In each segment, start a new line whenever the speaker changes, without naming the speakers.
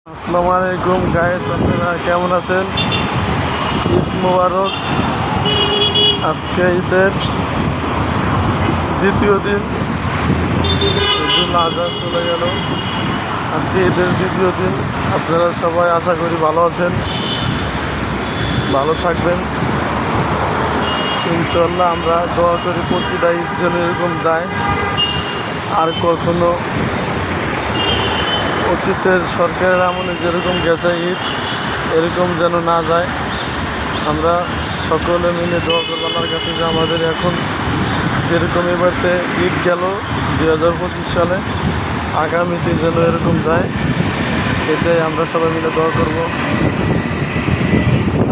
আসসালামু আলাইকুম গাইস, আপনারা কেমন আছেন? ঈদ মোবারক। আজকে ঈদের দ্বিতীয় দিন, ঈদুল আজহা চলে গেল। আজকে ঈদের দ্বিতীয় দিন। আপনারা সবাই আশা করি ভালো আছেন, ভালো থাকবেন ইনশাল্লাহ। আমরা দোয়া করি প্রতিটা ঈদ যেন এরকম যায়, আর কখনো অতীতের সরকারের আমলে যেরকম গেছে ঈদ এরকম যেন না যায়। আমরা সকলে মিলে দোয়া করব আল্লাহর কাছে যে আমাদের এখন যেরকম এবারতে ঈদ গেল 2025 সালে, আগামীতে যেন এরকম যায়, এটাই আমরা সবাই মিলে দোয়া করব।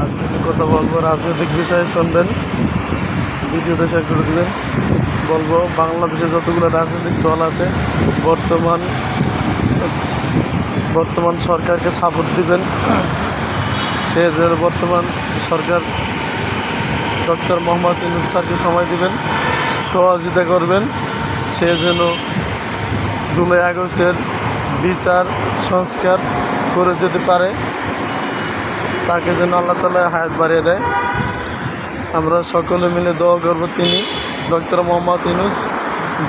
আর কিছু কথা বলবো, রাজনৈতিক বিষয়ে শুনবেন, ভিডিওতে শেয়ার করে দেবেন। বলবো বাংলাদেশে যতগুলো রাজনৈতিক দল আছে বর্তমান সরকারকে সাপোর্ট দিবেন। সে যে বর্তমান সরকার ডক্টর মোহাম্মদ ইউনূস স্যারকে সময় দিবেন, সহযোগিতা করবেন। সে যেন জুলাই আগস্টের বিচার সংস্কার করে যেতে পারে, তাকে যেন আল্লাহ তাআলা হায়াত বাড়িয়ে দেয়। আমরা সকলে মিলে দোয়া করব তিনি ডক্টর মোহাম্মদ ইউনূস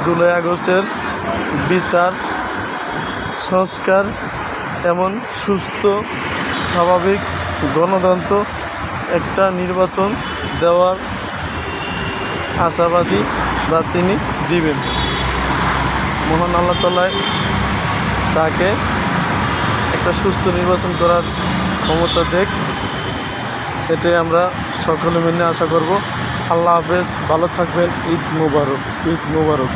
জুলাই আগস্টের বিচার সংস্কার এমন সুস্থ স্বাভাবিক গণতন্ত্র একটা নির্বাচন দেওয়ার আশাবাদী বা তিনি দিবেন। মহান আল্লাহ তাআলা তাকে একটা সুস্থ নির্বাচন করার ক্ষমতা দেখ, এটাই আমরা সকলে মিলে আশা করব। আল্লাহ হাফেজ, ভালো থাকবেন। ঈদ মোবারক, ঈদ মোবারক।